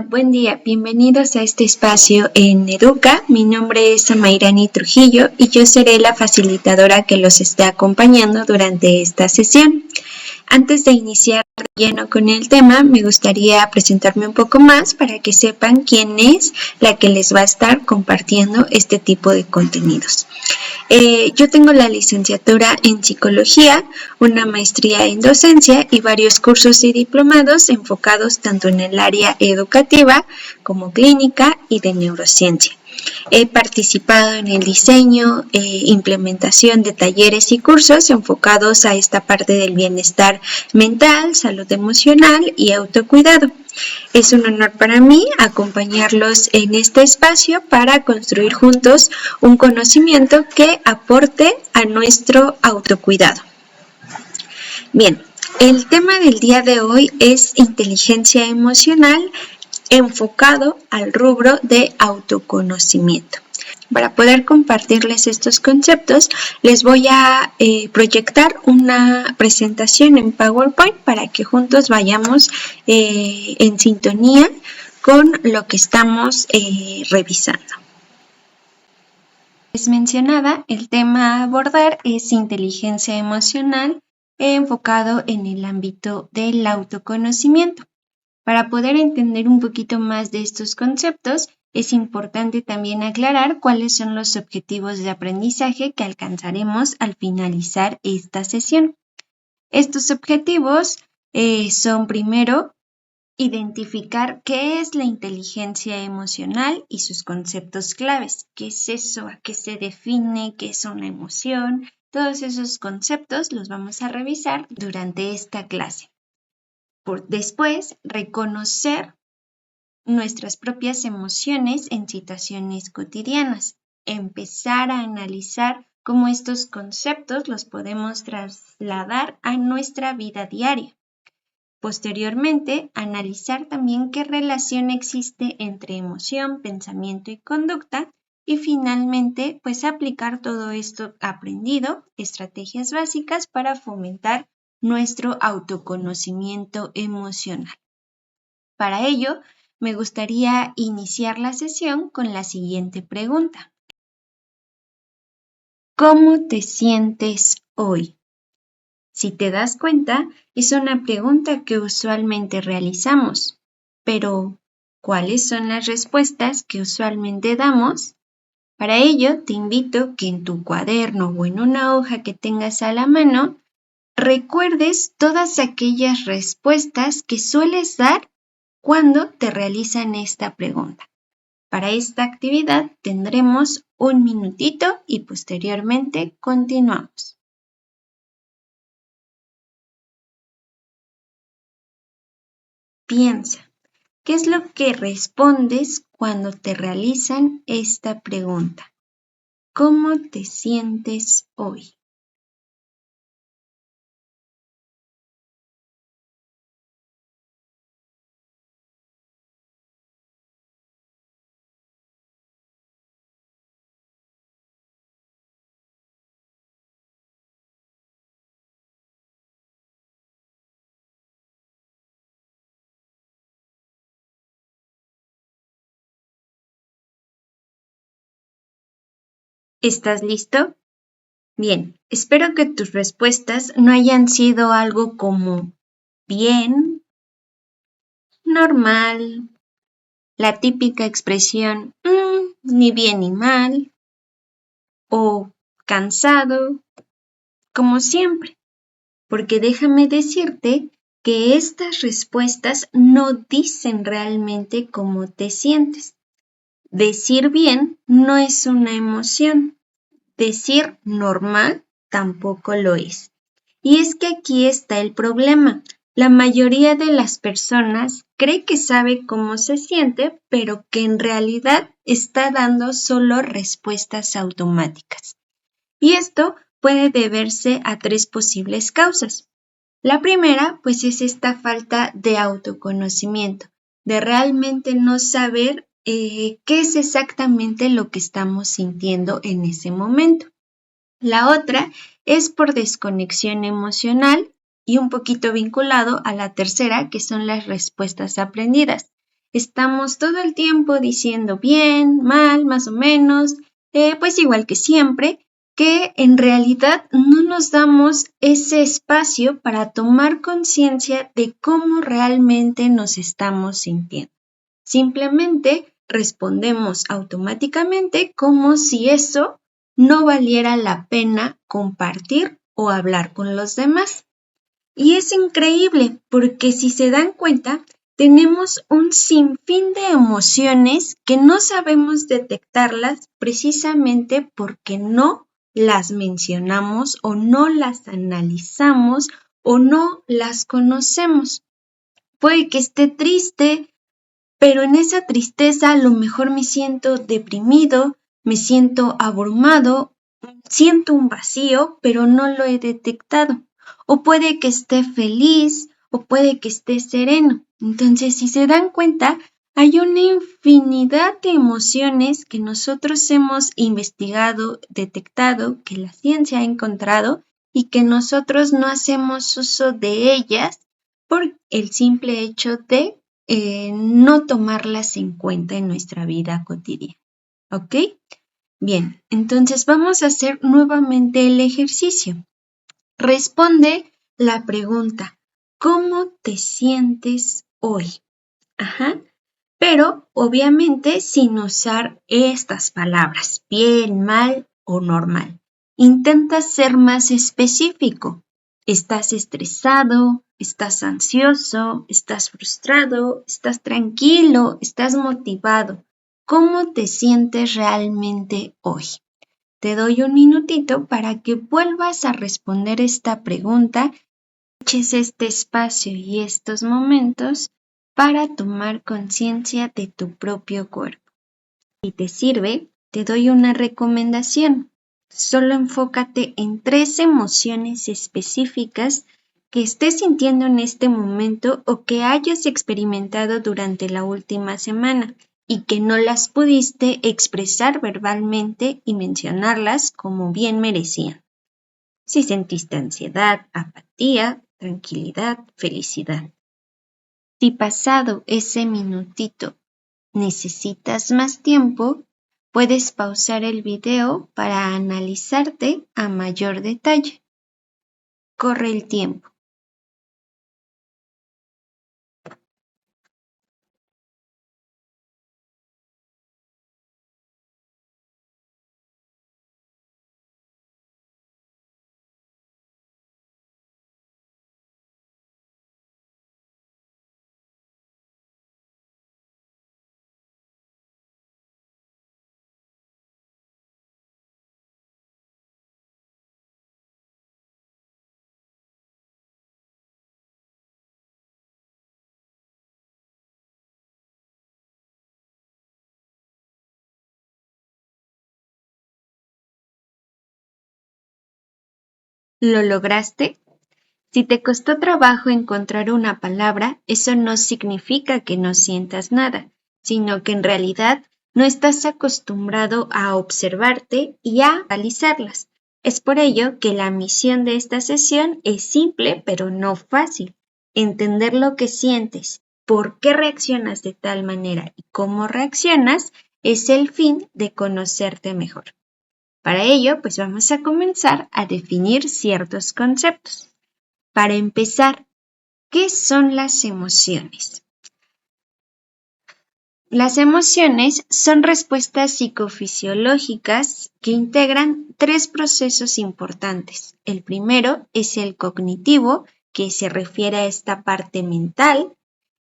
buen día. Bienvenidos a este espacio en Educa. Mi nombre es Amairani Trujillo y yo seré la facilitadora que los esté acompañando durante esta sesión. Antes de iniciar de lleno con el tema, me gustaría presentarme un poco más para que sepan quién es la que les va a estar compartiendo este tipo de contenidos. Yo tengo la licenciatura en psicología, una maestría en docencia y varios cursos y diplomados enfocados tanto en el área educativa como clínica y de neurociencia. He participado en el diseño e implementación de talleres y cursos enfocados a esta parte del bienestar mental, salud emocional y autocuidado. Es un honor para mí acompañarlos en este espacio para construir juntos un conocimiento que aporte a nuestro autocuidado. Bien, el tema del día de hoy es inteligencia emocional enfocado al rubro de autoconocimiento. Para poder compartirles estos conceptos, les voy a proyectar una presentación en PowerPoint para que juntos vayamos en sintonía con lo que estamos revisando. Les mencionaba, el tema a abordar es inteligencia emocional enfocado en el ámbito del autoconocimiento. Para poder entender un poquito más de estos conceptos, es importante también aclarar cuáles son los objetivos de aprendizaje que alcanzaremos al finalizar esta sesión. Estos objetivos son, primero, identificar qué es la inteligencia emocional y sus conceptos claves. ¿Qué es eso? ¿A qué se define? ¿Qué es una emoción? Todos esos conceptos los vamos a revisar durante esta clase. Después, reconocer nuestras propias emociones en situaciones cotidianas. Empezar a analizar cómo estos conceptos los podemos trasladar a nuestra vida diaria. Posteriormente, analizar también qué relación existe entre emoción, pensamiento y conducta. Y finalmente, pues aplicar todo esto aprendido, estrategias básicas para fomentar nuestro autoconocimiento emocional. Para ello, me gustaría iniciar la sesión con la siguiente pregunta. ¿Cómo te sientes hoy? Si te das cuenta, es una pregunta que usualmente realizamos, pero ¿cuáles son las respuestas que usualmente damos? Para ello, te invito que en tu cuaderno o en una hoja que tengas a la mano, recuerdes todas aquellas respuestas que sueles dar cuando te realizan esta pregunta. Para esta actividad tendremos un minutito y posteriormente continuamos. Piensa, ¿qué es lo que respondes cuando te realizan esta pregunta? ¿Cómo te sientes hoy? ¿Estás listo? Bien, espero que tus respuestas no hayan sido algo como bien, normal, la típica expresión ni bien ni mal o cansado, como siempre, porque déjame decirte que estas respuestas no dicen realmente cómo te sientes. Decir bien no es una emoción, decir normal tampoco lo es. Y es que aquí está el problema. La mayoría de las personas cree que sabe cómo se siente, pero que en realidad está dando solo respuestas automáticas. Y esto puede deberse a tres posibles causas. La primera, pues, es esta falta de autoconocimiento, de realmente no saber qué es exactamente lo que estamos sintiendo en ese momento. La otra es por desconexión emocional y un poquito vinculado a la tercera, que son las respuestas aprendidas. Estamos todo el tiempo diciendo bien, mal, más o menos, pues igual que siempre, que en realidad no nos damos ese espacio para tomar conciencia de cómo realmente nos estamos sintiendo. Simplemente respondemos automáticamente como si eso no valiera la pena compartir o hablar con los demás. Y es increíble porque si se dan cuenta, tenemos un sinfín de emociones que no sabemos detectarlas precisamente porque no las mencionamos o no las analizamos o no las conocemos. Puede que esté triste, pero en esa tristeza a lo mejor me siento deprimido, me siento abrumado, siento un vacío, pero no lo he detectado. O puede que esté feliz, o puede que esté sereno. Entonces, si se dan cuenta, hay una infinidad de emociones que nosotros hemos investigado, detectado, que la ciencia ha encontrado y que nosotros no hacemos uso de ellas por el simple hecho de no tomarlas en cuenta en nuestra vida cotidiana. ¿Ok? Bien, entonces vamos a hacer nuevamente el ejercicio. Responde la pregunta, ¿cómo te sientes hoy? Ajá. Pero obviamente sin usar estas palabras, bien, mal o normal. Intenta ser más específico. ¿Estás estresado? ¿Estás ansioso? ¿Estás frustrado? ¿Estás tranquilo? ¿Estás motivado? ¿Cómo te sientes realmente hoy? Te doy un minutito para que vuelvas a responder esta pregunta, eches este espacio y estos momentos para tomar conciencia de tu propio cuerpo. Si te sirve, te doy una recomendación. Solo enfócate en 3 emociones específicas que estés sintiendo en este momento o que hayas experimentado durante la última semana y que no las pudiste expresar verbalmente y mencionarlas como bien merecían. Si sentiste ansiedad, apatía, tranquilidad, felicidad. Si pasado ese minutito necesitas más tiempo, puedes pausar el video para analizarte a mayor detalle. Corre el tiempo. ¿Lo lograste? Si te costó trabajo encontrar una palabra, eso no significa que no sientas nada, sino que en realidad no estás acostumbrado a observarte y a analizarlas. Es por ello que la misión de esta sesión es simple, pero no fácil. Entender lo que sientes, por qué reaccionas de tal manera y cómo reaccionas es el fin de conocerte mejor. Para ello, pues vamos a comenzar a definir ciertos conceptos. Para empezar, ¿qué son las emociones? Las emociones son respuestas psicofisiológicas que integran 3 procesos importantes. El primero es el cognitivo, que se refiere a esta parte mental,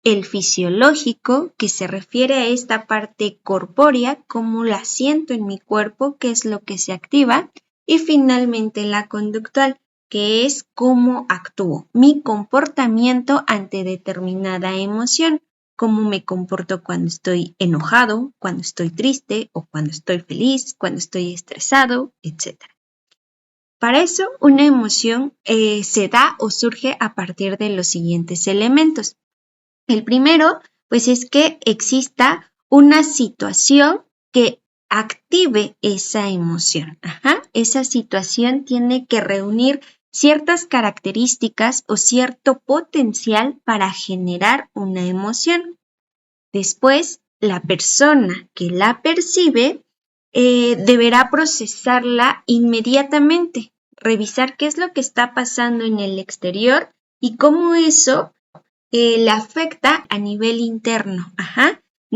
el fisiológico, que se refiere a esta parte corpórea, cómo la siento en mi cuerpo, qué es lo que se activa, y finalmente la conductual, que es cómo actúo, mi comportamiento ante determinada emoción, cómo me comporto cuando estoy enojado, cuando estoy triste o cuando estoy feliz, cuando estoy estresado, etc. Para eso, una emoción se da o surge a partir de los siguientes elementos. El primero, pues es que exista una situación que active esa emoción. Esa situación tiene que reunir ciertas características o cierto potencial para generar una emoción. Después, la persona que la percibe deberá procesarla inmediatamente, revisar qué es lo que está pasando en el exterior y cómo eso la afecta a nivel interno.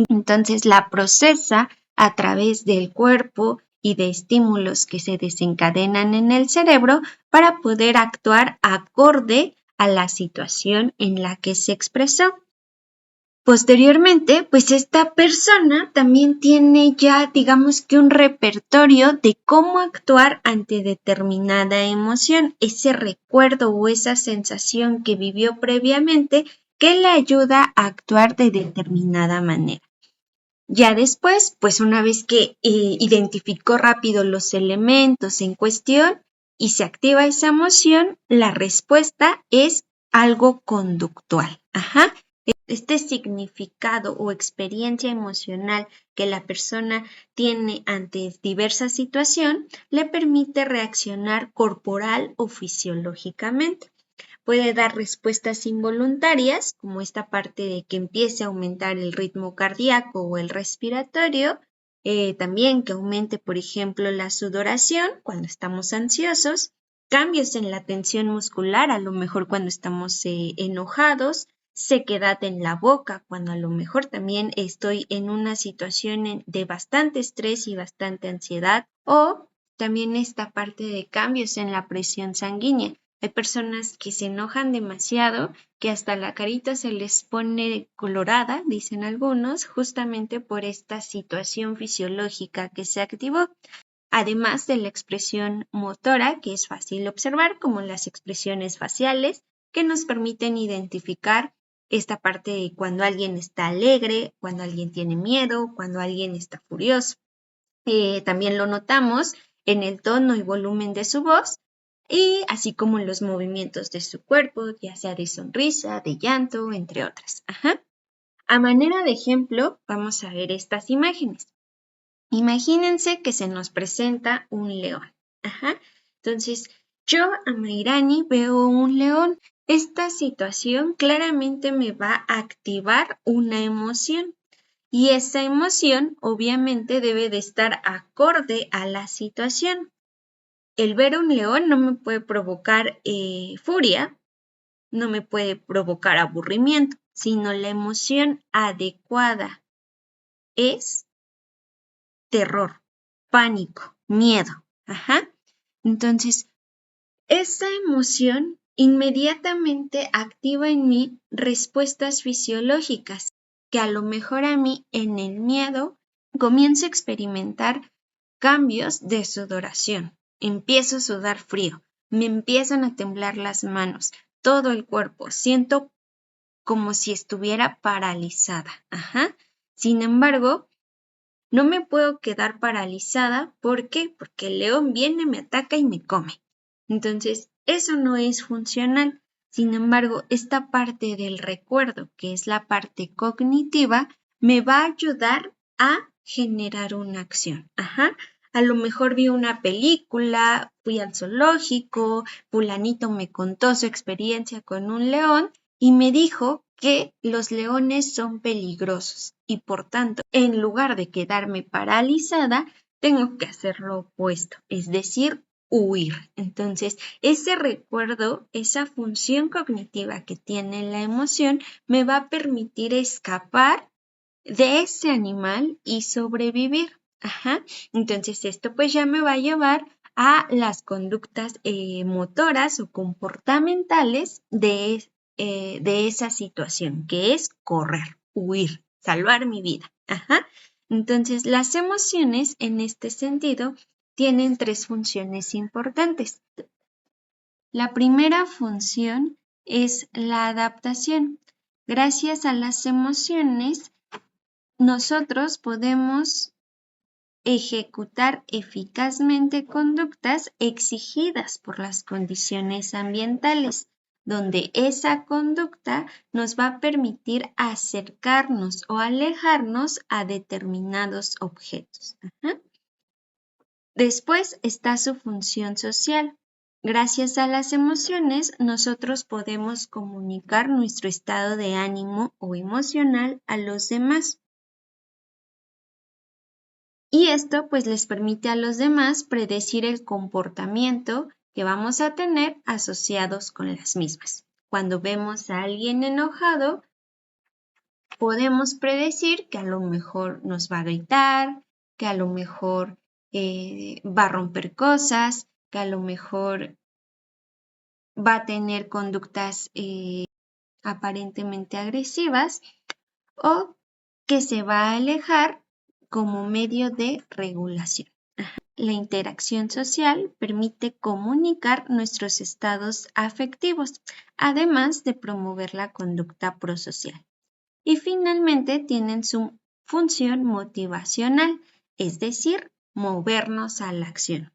Entonces la procesa a través del cuerpo y de estímulos que se desencadenan en el cerebro para poder actuar acorde a la situación en la que se expresó. Posteriormente, pues esta persona también tiene ya, digamos que un repertorio de cómo actuar ante determinada emoción, ese recuerdo o esa sensación que vivió previamente que le ayuda a actuar de determinada manera. Ya después, pues una vez que identificó rápido los elementos en cuestión y se activa esa emoción, la respuesta es algo conductual. Este significado o experiencia emocional que la persona tiene ante diversa situación le permite reaccionar corporal o fisiológicamente. Puede dar respuestas involuntarias, como esta parte de que empiece a aumentar el ritmo cardíaco o el respiratorio, también que aumente, por ejemplo, la sudoración cuando estamos ansiosos, cambios en la tensión muscular, a lo mejor cuando estamos enojados, sequedad en la boca, cuando a lo mejor también estoy en una situación de bastante estrés y bastante ansiedad, o también esta parte de cambios en la presión sanguínea. Hay personas que se enojan demasiado, que hasta la carita se les pone colorada, dicen algunos, justamente por esta situación fisiológica que se activó. Además de la expresión motora, que es fácil observar, como las expresiones faciales, que nos permiten identificar esta parte de cuando alguien está alegre, cuando alguien tiene miedo, cuando alguien está furioso. También lo notamos en el tono y volumen de su voz, y así como en los movimientos de su cuerpo, ya sea de sonrisa, de llanto, entre otras. A manera de ejemplo, vamos a ver estas imágenes. Imagínense que se nos presenta un león. Entonces, yo a Mairani veo un león. Esta situación claramente me va a activar una emoción. Y esa emoción obviamente debe de estar acorde a la situación. El ver a un león no me puede provocar furia, no me puede provocar aburrimiento, sino la emoción adecuada es terror, pánico, miedo. Entonces, esa emoción inmediatamente activa en mí respuestas fisiológicas que a lo mejor a mí en el miedo comienzo a experimentar cambios de sudoración. Empiezo a sudar frío, me empiezan a temblar las manos, todo el cuerpo, siento como si estuviera paralizada. Sin embargo, no me puedo quedar paralizada. ¿Por qué? Porque el león viene, me ataca y me come. Entonces, eso no es funcional. Sin embargo, esta parte del recuerdo, que es la parte cognitiva, me va a ayudar a generar una acción. A lo mejor vi una película, fui al zoológico, fulanito me contó su experiencia con un león y me dijo que los leones son peligrosos y por tanto, en lugar de quedarme paralizada, tengo que hacer lo opuesto, es decir, huir. Entonces, ese recuerdo, esa función cognitiva que tiene la emoción, me va a permitir escapar de ese animal y sobrevivir. Entonces, esto pues ya me va a llevar a las conductas motoras o comportamentales de esa situación, que es correr, huir, salvar mi vida. Entonces, las emociones en este sentido tienen 3 funciones importantes. La primera función es la adaptación. Gracias a las emociones, nosotros podemos ejecutar eficazmente conductas exigidas por las condiciones ambientales, donde esa conducta nos va a permitir acercarnos o alejarnos a determinados objetos. Después está su función social. Gracias a las emociones, nosotros podemos comunicar nuestro estado de ánimo o emocional a los demás. Y esto pues les permite a los demás predecir el comportamiento que vamos a tener asociados con las mismas. Cuando vemos a alguien enojado, podemos predecir que a lo mejor nos va a gritar, que a lo mejor va a romper cosas, que a lo mejor va a tener conductas aparentemente agresivas o que se va a alejar como medio de regulación. La interacción social permite comunicar nuestros estados afectivos, además de promover la conducta prosocial. Y finalmente tienen su función motivacional, es decir, movernos a la acción.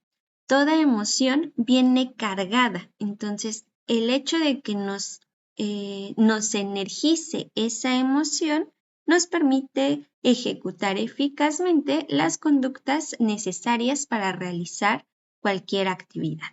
Toda emoción viene cargada, entonces el hecho de que nos energice esa emoción nos permite ejecutar eficazmente las conductas necesarias para realizar cualquier actividad.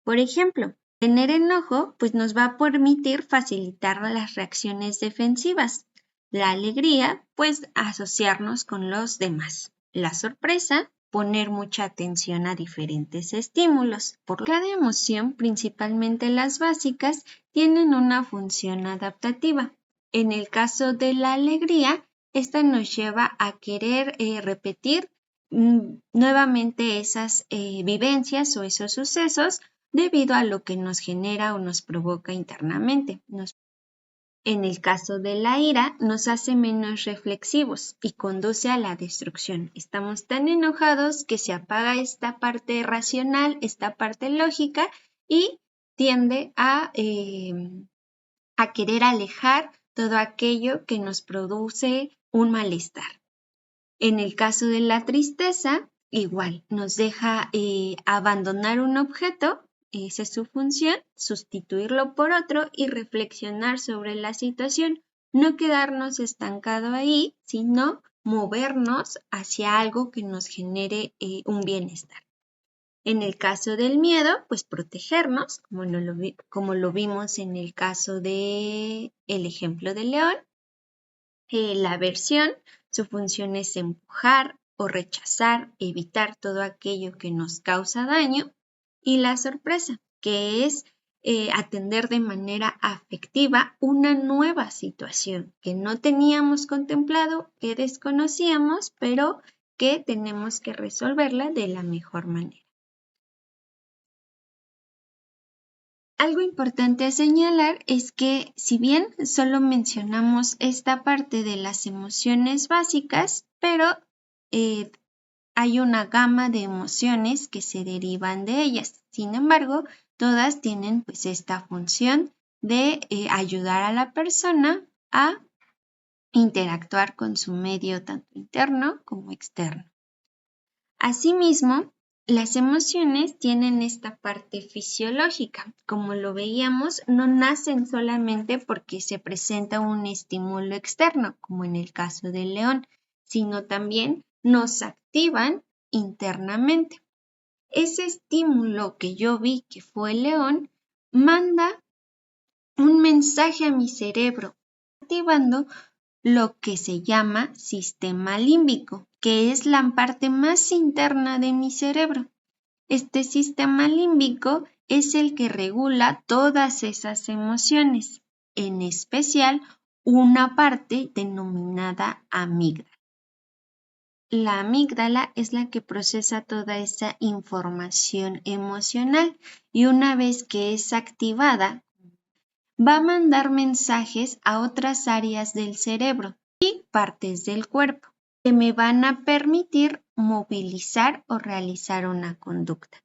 Por ejemplo, tener enojo pues nos va a permitir facilitar las reacciones defensivas. La alegría pues asociarnos con los demás. La sorpresa, poner mucha atención a diferentes estímulos. Por cada emoción, principalmente las básicas, tienen una función adaptativa. En el caso de la alegría, esta nos lleva a querer repetir nuevamente esas vivencias o esos sucesos debido a lo que nos genera o nos provoca internamente. En el caso de la ira, nos hace menos reflexivos y conduce a la destrucción. Estamos tan enojados que se apaga esta parte racional, esta parte lógica y tiende a querer alejar todo aquello que nos produce un malestar. En el caso de la tristeza, igual, nos deja abandonar un objeto, esa es su función, sustituirlo por otro y reflexionar sobre la situación. No quedarnos estancados ahí, sino movernos hacia algo que nos genere un bienestar. En el caso del miedo, pues protegernos, como lo vimos en el caso del ejemplo del león. La aversión, su función es empujar o rechazar, evitar todo aquello que nos causa daño. Y la sorpresa, que es atender de manera afectiva una nueva situación que no teníamos contemplado, que desconocíamos, pero que tenemos que resolverla de la mejor manera. Algo importante a señalar es que si bien solo mencionamos esta parte de las emociones básicas, pero hay una gama de emociones que se derivan de ellas. Sin embargo, todas tienen pues esta función de ayudar a la persona a interactuar con su medio tanto interno como externo. Asimismo, las emociones tienen esta parte fisiológica. Como lo veíamos, no nacen solamente porque se presenta un estímulo externo, como en el caso del león, sino también nos activan internamente. Ese estímulo que yo vi que fue el león, manda un mensaje a mi cerebro, activando lo que se llama sistema límbico, que es la parte más interna de mi cerebro. Este sistema límbico es el que regula todas esas emociones, en especial una parte denominada amígdala. La amígdala es la que procesa toda esa información emocional y una vez que es activada, va a mandar mensajes a otras áreas del cerebro y partes del cuerpo que me van a permitir movilizar o realizar una conducta.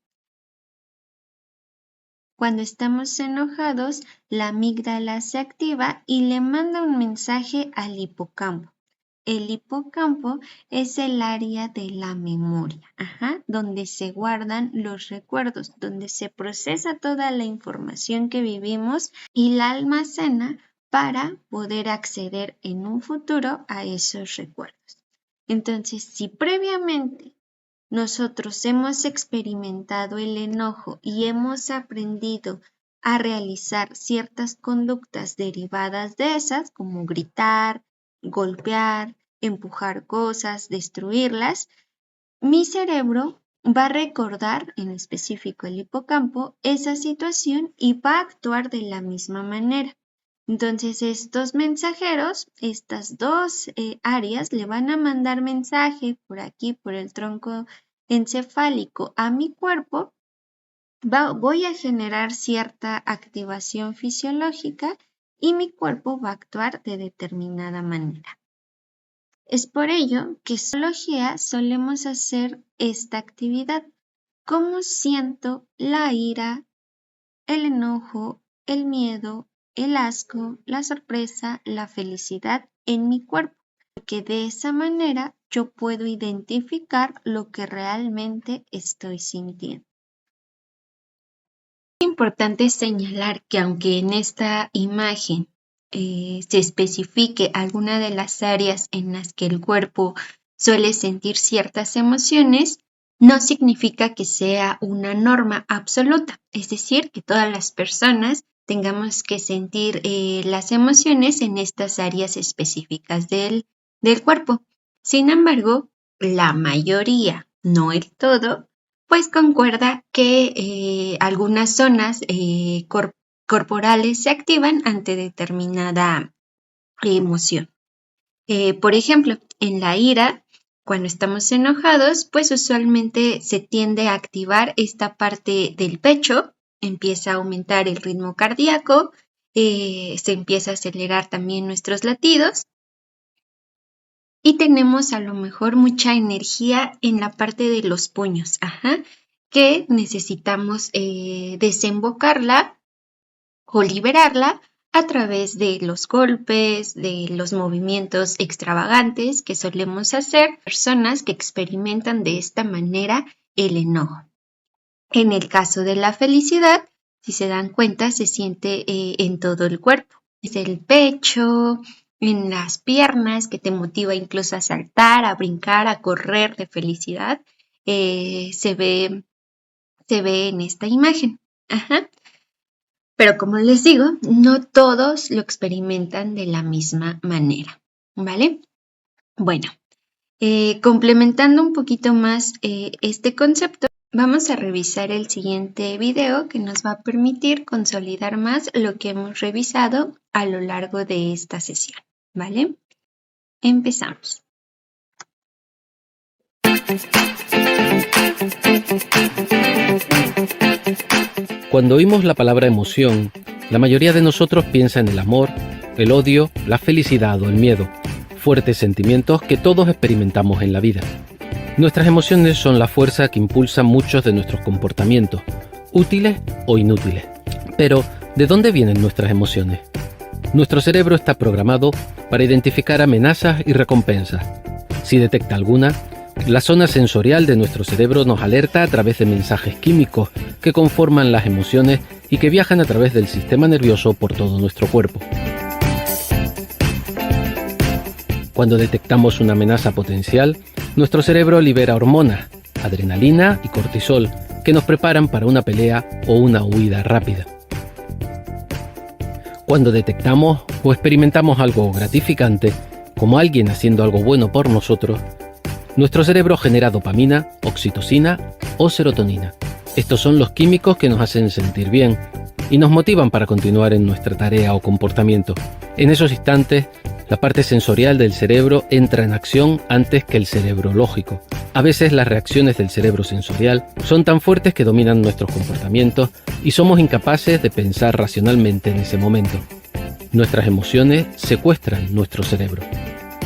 Cuando estamos enojados, la amígdala se activa y le manda un mensaje al hipocampo. El hipocampo es el área de la memoria, donde se guardan los recuerdos, donde se procesa toda la información que vivimos y la almacena para poder acceder en un futuro a esos recuerdos. Entonces, si previamente nosotros hemos experimentado el enojo y hemos aprendido a realizar ciertas conductas derivadas de esas, como gritar, golpear, empujar cosas, destruirlas, mi cerebro va a recordar, en específico el hipocampo, esa situación y va a actuar de la misma manera. Entonces estos mensajeros, estas dos áreas, le van a mandar mensaje por aquí, por el tronco encefálico a mi cuerpo. Voy a generar cierta activación fisiológica y mi cuerpo va a actuar de determinada manera. Es por ello que en psicología solemos hacer esta actividad. ¿Cómo siento la ira, el enojo, el miedo, el asco, la sorpresa, la felicidad en mi cuerpo? Porque de esa manera yo puedo identificar lo que realmente estoy sintiendo. Es importante señalar que aunque en esta imagen se especifique alguna de las áreas en las que el cuerpo suele sentir ciertas emociones, no significa que sea una norma absoluta, es decir, que todas las personas tengamos que sentir las emociones en estas áreas específicas del cuerpo. Sin embargo, la mayoría, no el todo, pues concuerda que algunas zonas corporales se activan ante determinada emoción. Por ejemplo, en la ira, cuando estamos enojados, pues usualmente se tiende a activar esta parte del pecho, empieza a aumentar el ritmo cardíaco, se empieza a acelerar también nuestros latidos. Y tenemos a lo mejor mucha energía en la parte de los puños, que necesitamos desembocarla o liberarla a través de los golpes, de los movimientos extravagantes que solemos hacer personas que experimentan de esta manera el enojo. En el caso de la felicidad, si se dan cuenta, se siente en todo el cuerpo, desde el pecho, en las piernas, que te motiva incluso a saltar, a brincar, a correr de felicidad, se ve en esta imagen. Pero como les digo, no todos lo experimentan de la misma manera, ¿vale? Bueno, complementando un poquito más este concepto, vamos a revisar el siguiente video que nos va a permitir consolidar más lo que hemos revisado a lo largo de esta sesión, ¿vale? Empezamos. Cuando oímos la palabra emoción, la mayoría de nosotros piensa en el amor, el odio, la felicidad o el miedo, fuertes sentimientos que todos experimentamos en la vida. Nuestras emociones son la fuerza que impulsa muchos de nuestros comportamientos, útiles o inútiles. Pero, ¿de dónde vienen nuestras emociones? Nuestro cerebro está programado para identificar amenazas y recompensas. Si detecta alguna, la zona sensorial de nuestro cerebro nos alerta a través de mensajes químicos que conforman las emociones y que viajan a través del sistema nervioso por todo nuestro cuerpo. Cuando detectamos una amenaza potencial, nuestro cerebro libera hormonas, adrenalina y cortisol, que nos preparan para una pelea o una huida rápida. Cuando detectamos o experimentamos algo gratificante, como alguien haciendo algo bueno por nosotros, nuestro cerebro genera dopamina, oxitocina o serotonina. Estos son los químicos que nos hacen sentir bien y nos motivan para continuar en nuestra tarea o comportamiento. En esos instantes, la parte sensorial del cerebro entra en acción antes que el cerebro lógico. A veces las reacciones del cerebro sensorial son tan fuertes que dominan nuestros comportamientos y somos incapaces de pensar racionalmente en ese momento. Nuestras emociones secuestran nuestro cerebro.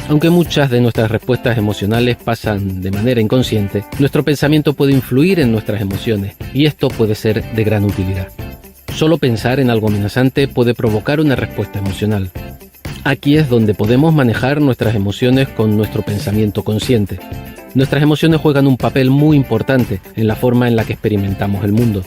Aunque muchas de nuestras respuestas emocionales pasan de manera inconsciente, nuestro pensamiento puede influir en nuestras emociones y esto puede ser de gran utilidad. Solo pensar en algo amenazante puede provocar una respuesta emocional. Aquí es donde podemos manejar nuestras emociones con nuestro pensamiento consciente. Nuestras emociones juegan un papel muy importante en la forma en la que experimentamos el mundo.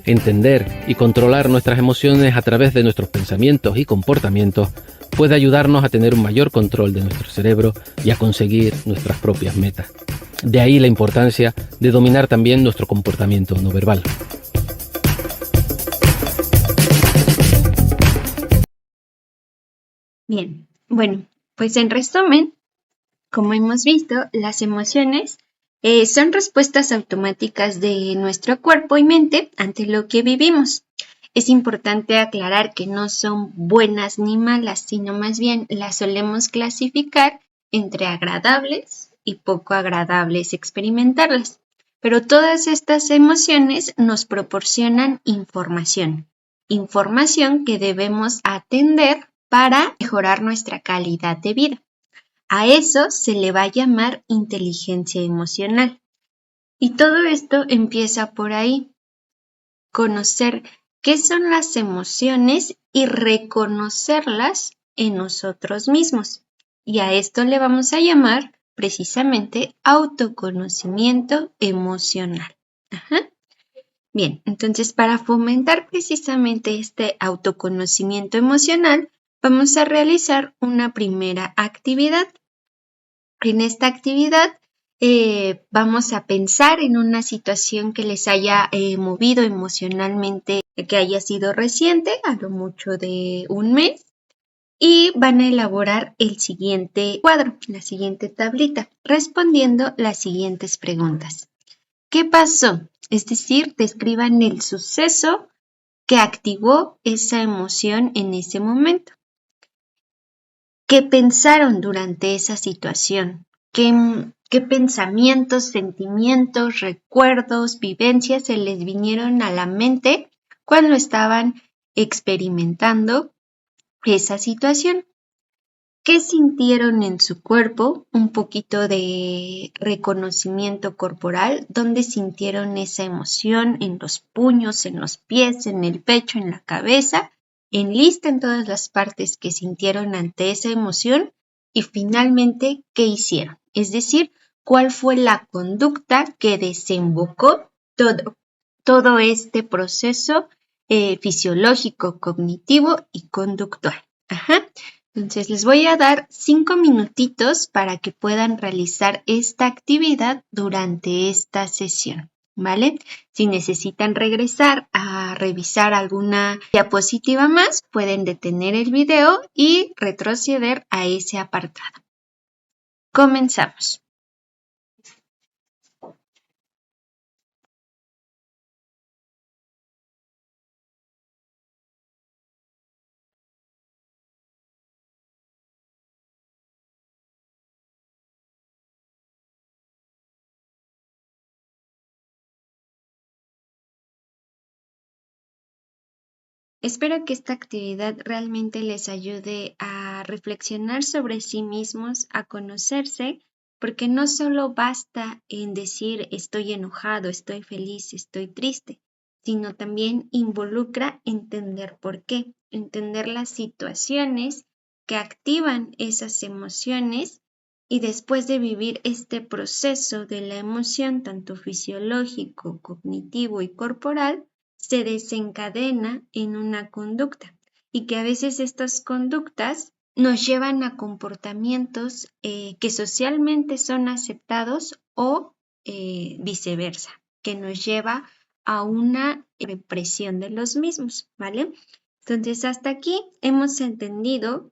Entender y controlar nuestras emociones a través de nuestros pensamientos y comportamientos puede ayudarnos a tener un mayor control de nuestro cerebro y a conseguir nuestras propias metas. De ahí la importancia de dominar también nuestro comportamiento no verbal. Bien, bueno, pues en resumen, como hemos visto, las emociones son respuestas automáticas de nuestro cuerpo y mente ante lo que vivimos. Es importante aclarar que no son buenas ni malas, sino más bien las solemos clasificar entre agradables y poco agradables experimentarlas. Pero todas estas emociones nos proporcionan información que debemos atender para mejorar nuestra calidad de vida. A eso se le va a llamar inteligencia emocional. Y todo esto empieza por ahí, conocer qué son las emociones y reconocerlas en nosotros mismos. Y a esto le vamos a llamar precisamente autoconocimiento emocional. Ajá. Bien, entonces para fomentar precisamente este autoconocimiento emocional, vamos a realizar una primera actividad. En esta actividad vamos a pensar en una situación que les haya movido emocionalmente, que haya sido reciente, a lo mucho de un mes, y van a elaborar el siguiente cuadro, la siguiente tablita, respondiendo las siguientes preguntas. ¿Qué pasó? Es decir, describan el suceso que activó esa emoción en ese momento. ¿Qué pensaron durante esa situación? ¿Qué pensamientos, sentimientos, recuerdos, vivencias se les vinieron a la mente cuando estaban experimentando esa situación? ¿Qué sintieron en su cuerpo? Un poquito de reconocimiento corporal. ¿Dónde sintieron esa emoción? ¿En los puños, en los pies, en el pecho, en la cabeza? Enlisten todas las partes que sintieron ante esa emoción y finalmente, ¿qué hicieron? Es decir, ¿cuál fue la conducta que desembocó todo este proceso fisiológico, cognitivo y conductual? Ajá. Entonces les voy a dar 5 minutitos para que puedan realizar esta actividad durante esta sesión, ¿vale? Si necesitan regresar a revisar alguna diapositiva más, pueden detener el video y retroceder a ese apartado. Comenzamos. Espero que esta actividad realmente les ayude a reflexionar sobre sí mismos, a conocerse, porque no solo basta en decir estoy enojado, estoy feliz, estoy triste, sino también involucra entender por qué, entender las situaciones que activan esas emociones y después de vivir este proceso de la emoción, tanto fisiológico, cognitivo y corporal, se desencadena en una conducta y que a veces estas conductas nos llevan a comportamientos que socialmente son aceptados o viceversa, que nos lleva a una represión de los mismos, ¿vale? Entonces, hasta aquí hemos entendido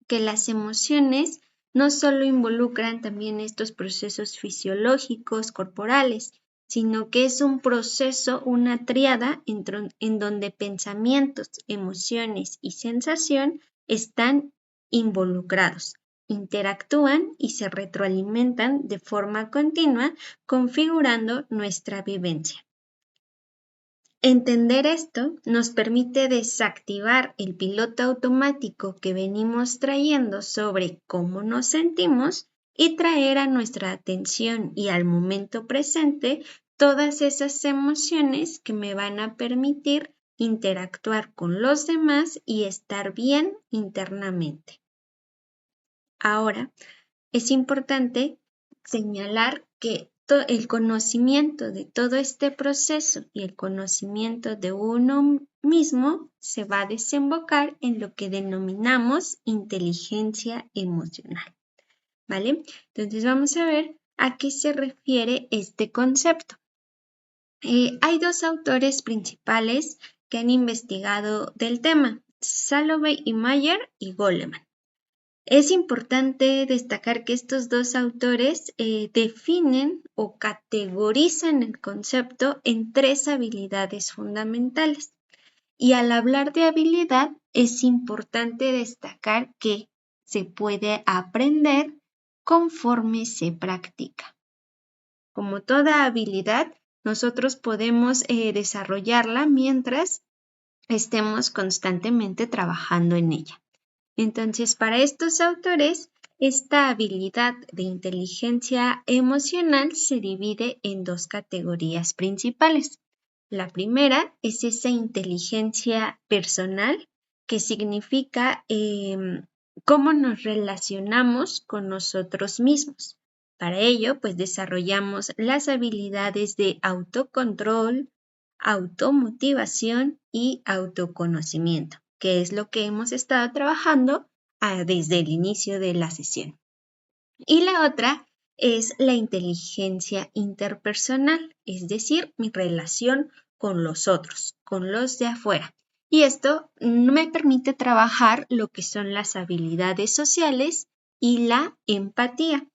que las emociones no solo involucran también estos procesos fisiológicos, corporales, sino que es un proceso, una tríada en donde pensamientos, emociones y sensación están involucrados, interactúan y se retroalimentan de forma continua, configurando nuestra vivencia. Entender esto nos permite desactivar el piloto automático que venimos trayendo sobre cómo nos sentimos y traer a nuestra atención y al momento presente todas esas emociones que me van a permitir interactuar con los demás y estar bien internamente. Ahora, es importante señalar que el conocimiento de todo este proceso y el conocimiento de uno mismo se va a desembocar en lo que denominamos inteligencia emocional, ¿vale? Entonces vamos a ver ¿A qué se refiere este concepto? Hay dos autores principales que han investigado del tema, Salovey y Mayer y Goleman. Es importante destacar que estos dos autores definen o categorizan el concepto en tres habilidades fundamentales. Y al hablar de habilidad, es importante destacar que se puede aprender conforme se practica. Como toda habilidad, nosotros podemos desarrollarla mientras estemos constantemente trabajando en ella. Entonces, para estos autores, esta habilidad de inteligencia emocional se divide en dos categorías principales. La primera es esa inteligencia personal, que significa cómo nos relacionamos con nosotros mismos. Para ello, pues desarrollamos las habilidades de autocontrol, automotivación y autoconocimiento, que es lo que hemos estado trabajando desde el inicio de la sesión. Y la otra es la inteligencia interpersonal, es decir, mi relación con los otros, con los de afuera. Y esto me permite trabajar lo que son las habilidades sociales y la empatía.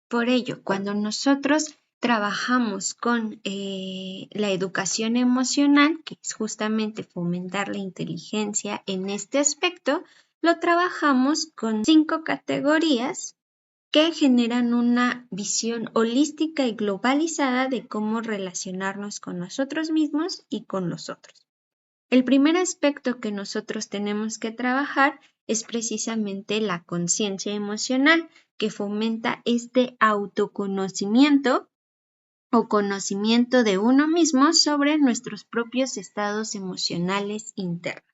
Por ello, cuando nosotros trabajamos con la educación emocional, que es justamente fomentar la inteligencia en este aspecto, lo trabajamos con 5 categorías que generan una visión holística y globalizada de cómo relacionarnos con nosotros mismos y con los otros. El primer aspecto que nosotros tenemos que trabajar es precisamente la conciencia emocional, que fomenta este autoconocimiento o conocimiento de uno mismo sobre nuestros propios estados emocionales internos.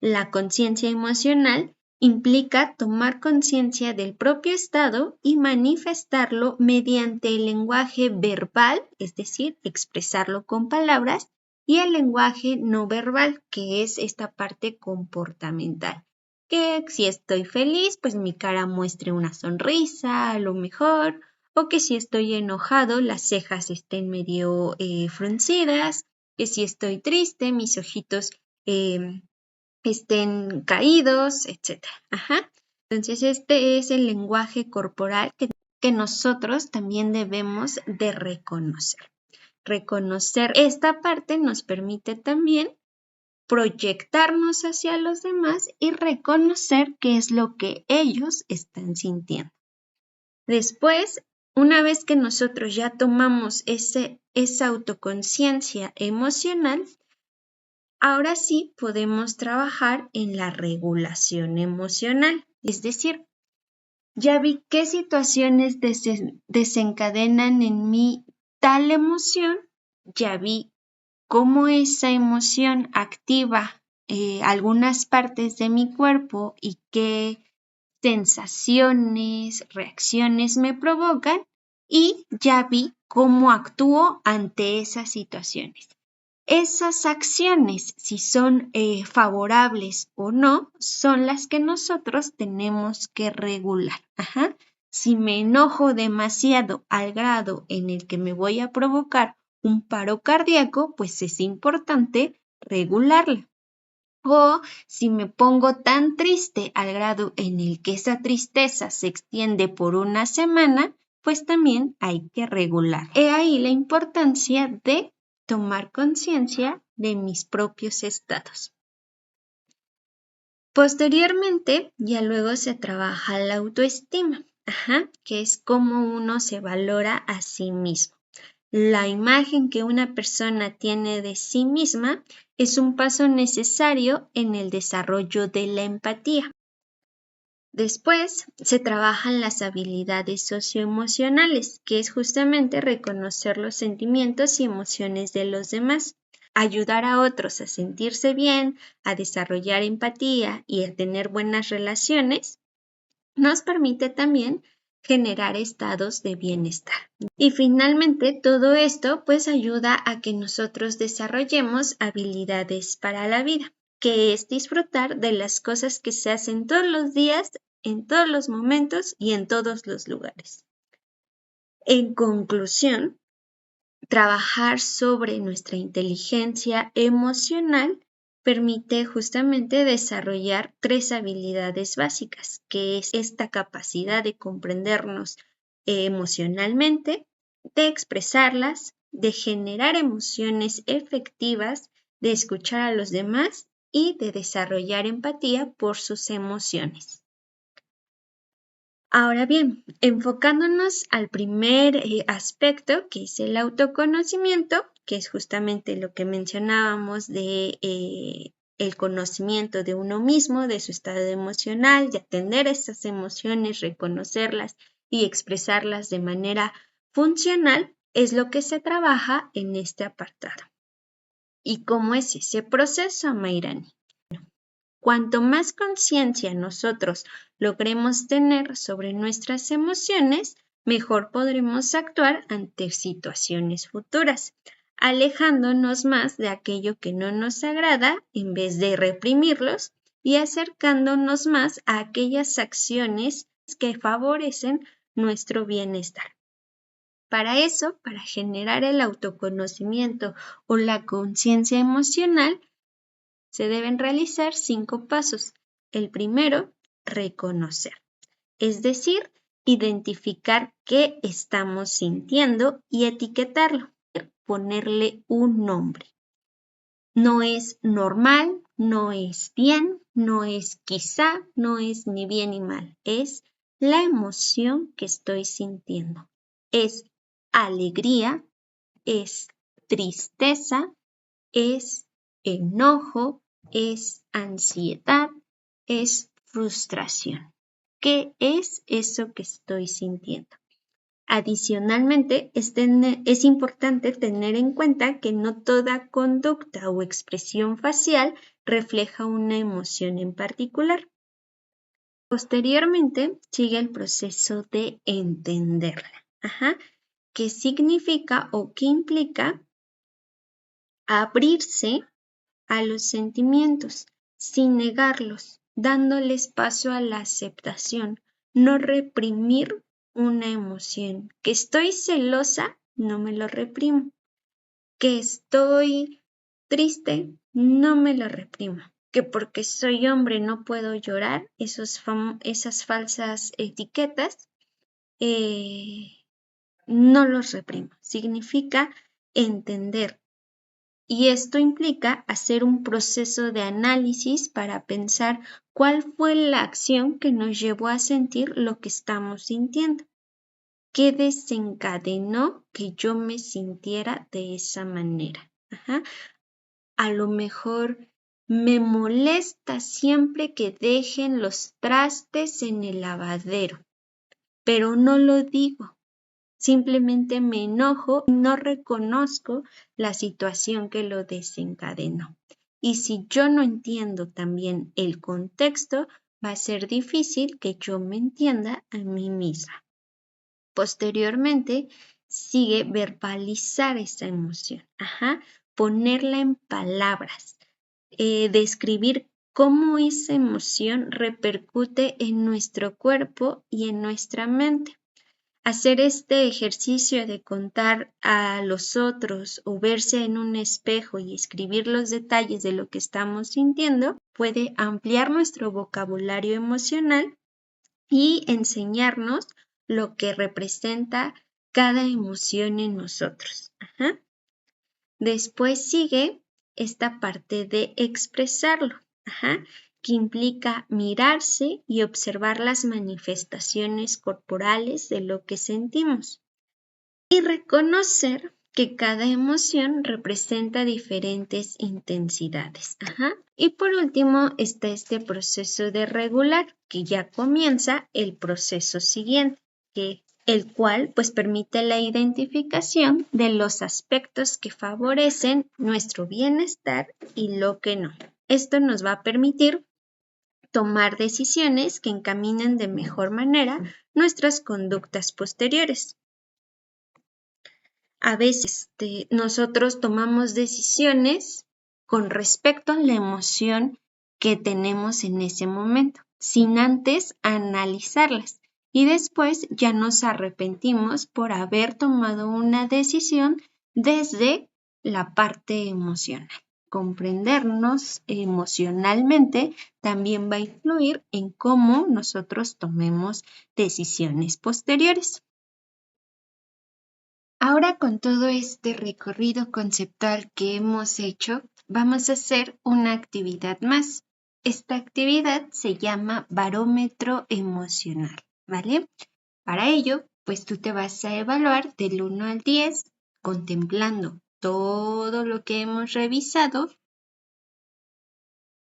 La conciencia emocional implica tomar conciencia del propio estado y manifestarlo mediante el lenguaje verbal, es decir, expresarlo con palabras, y el lenguaje no verbal, que es esta parte comportamental. Que si estoy feliz, pues mi cara muestre una sonrisa, a lo mejor, o que si estoy enojado, las cejas estén medio fruncidas, que si estoy triste, mis ojitos estén caídos, etc. Entonces, este es el lenguaje corporal que nosotros también debemos de reconocer. Reconocer esta parte nos permite también proyectarnos hacia los demás y reconocer qué es lo que ellos están sintiendo. Después, una vez que nosotros ya tomamos esa autoconciencia emocional, ahora sí podemos trabajar en la regulación emocional, es decir, ya vi qué situaciones desencadenan en mí tal emoción, ya vi cómo esa emoción activa algunas partes de mi cuerpo y qué sensaciones, reacciones me provocan y ya vi cómo actúo ante esas situaciones. Esas acciones, si son favorables o no, son las que nosotros tenemos que regular. Si me enojo demasiado al grado en el que me voy a provocar un paro cardíaco, pues es importante regularla. O si me pongo tan triste al grado en el que esa tristeza se extiende por una semana, pues también hay que regular. He ahí la importancia de tomar conciencia de mis propios estados. Posteriormente, ya luego se trabaja la autoestima, que es cómo uno se valora a sí mismo. La imagen que una persona tiene de sí misma es un paso necesario en el desarrollo de la empatía. Después se trabajan las habilidades socioemocionales, que es justamente reconocer los sentimientos y emociones de los demás, ayudar a otros a sentirse bien, a desarrollar empatía y a tener buenas relaciones, nos permite también generar estados de bienestar. Y finalmente todo esto pues ayuda a que nosotros desarrollemos habilidades para la vida, que es disfrutar de las cosas que se hacen todos los días, en todos los momentos y en todos los lugares. En conclusión, trabajar sobre nuestra inteligencia emocional permite justamente desarrollar 3 habilidades básicas, que es esta capacidad de comprendernos emocionalmente, de expresarlas, de generar emociones efectivas, de escuchar a los demás y de desarrollar empatía por sus emociones. Ahora bien, enfocándonos al primer aspecto, que es el autoconocimiento, que es justamente lo que mencionábamos de el conocimiento de uno mismo, de su estado emocional, de atender esas emociones, reconocerlas y expresarlas de manera funcional, es lo que se trabaja en este apartado. ¿Y cómo es ese proceso, Mayrani? Cuanto más conciencia nosotros logremos tener sobre nuestras emociones, mejor podremos actuar ante situaciones futuras, alejándonos más de aquello que no nos agrada en vez de reprimirlos y acercándonos más a aquellas acciones que favorecen nuestro bienestar. Para eso, para generar el autoconocimiento o la conciencia emocional, se deben realizar 5 pasos. El primero, reconocer, es decir, identificar qué estamos sintiendo y etiquetarlo, ponerle un nombre. No es normal, no es bien, no es quizá, no es ni bien ni mal, es la emoción que estoy sintiendo. Es alegría, es tristeza, es enojo, es ansiedad, es frustración. ¿Qué es eso que estoy sintiendo? Adicionalmente, es importante tener en cuenta que no toda conducta o expresión facial refleja una emoción en particular. Posteriormente, sigue el proceso de entenderla. ¿Qué significa o qué implica abrirse a los sentimientos sin negarlos, dándoles paso a la aceptación, no reprimir una emoción? Que estoy celosa, no me lo reprimo. Que estoy triste, no me lo reprimo. Que porque soy hombre no puedo llorar, esas falsas etiquetas, no los reprimo. Significa entender. Y esto implica hacer un proceso de análisis para pensar cuál fue la acción que nos llevó a sentir lo que estamos sintiendo. ¿Qué desencadenó que yo me sintiera de esa manera? A lo mejor me molesta siempre que dejen los trastes en el lavadero, pero no lo digo. Simplemente me enojo y no reconozco la situación que lo desencadenó. Y si yo no entiendo también el contexto, va a ser difícil que yo me entienda a mí misma. Posteriormente, sigue verbalizar esa emoción, ponerla en palabras, describir cómo esa emoción repercute en nuestro cuerpo y en nuestra mente. Hacer este ejercicio de contar a los otros o verse en un espejo y escribir los detalles de lo que estamos sintiendo puede ampliar nuestro vocabulario emocional y enseñarnos lo que representa cada emoción en nosotros. Después sigue esta parte de expresarlo, que implica mirarse y observar las manifestaciones corporales de lo que sentimos y reconocer que cada emoción representa diferentes intensidades. Y por último está este proceso de regular, que ya comienza el proceso siguiente, el cual pues permite la identificación de los aspectos que favorecen nuestro bienestar y lo que no. Esto nos va a permitir tomar decisiones que encaminen de mejor manera nuestras conductas posteriores. A veces nosotros tomamos decisiones con respecto a la emoción que tenemos en ese momento, sin antes analizarlas. y después ya nos arrepentimos por haber tomado una decisión desde la parte emocional. Comprendernos emocionalmente también va a influir en cómo nosotros tomemos decisiones posteriores. Ahora, con todo este recorrido conceptual que hemos hecho, vamos a hacer una actividad más. Esta actividad se llama barómetro emocional, ¿vale? Para ello, pues tú te vas a evaluar del 1 al 10, contemplando todo lo que hemos revisado.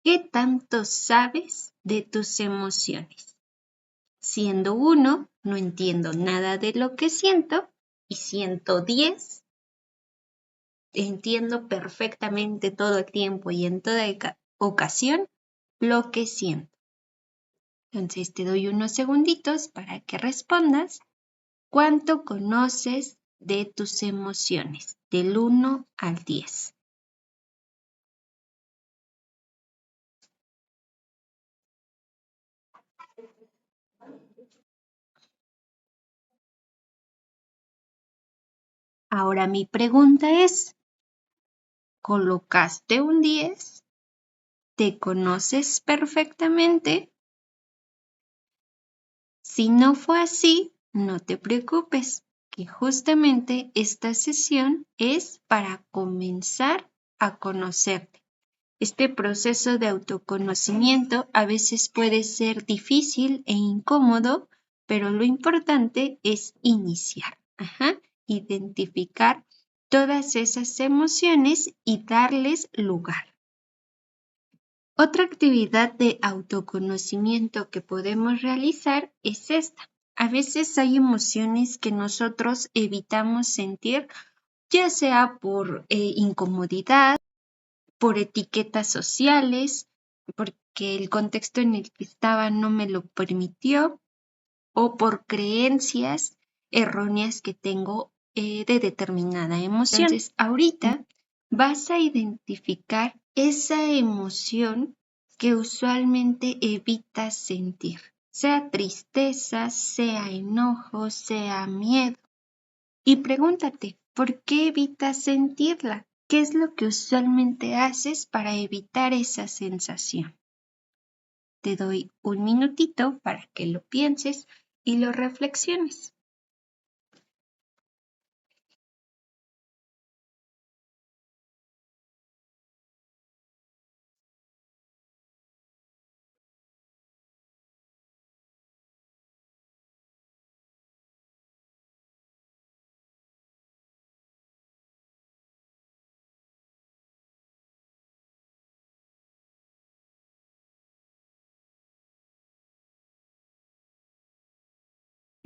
¿Qué tanto sabes de tus emociones? Siendo 1, no entiendo nada de lo que siento, y 10, entiendo perfectamente todo el tiempo y en toda ocasión lo que siento. Entonces te doy unos segunditos para que respondas. ¿Cuánto conoces de tus emociones? Del 1 al 10. Ahora mi pregunta es, ¿colocaste un 10? ¿Te conoces perfectamente? Si no fue así, no te preocupes, que justamente esta sesión es para comenzar a conocerte. Este proceso de autoconocimiento a veces puede ser difícil e incómodo, pero lo importante es iniciar, identificar todas esas emociones y darles lugar. Otra actividad de autoconocimiento que podemos realizar es esta. A veces hay emociones que nosotros evitamos sentir, ya sea por incomodidad, por etiquetas sociales, porque el contexto en el que estaba no me lo permitió, o por creencias erróneas que tengo de determinada emoción. Entonces, ahorita vas a identificar esa emoción que usualmente evitas sentir, sea tristeza, sea enojo, sea miedo. Y pregúntate, ¿por qué evitas sentirla? ¿Qué es lo que usualmente haces para evitar esa sensación? Te doy un minutito para que lo pienses y lo reflexiones.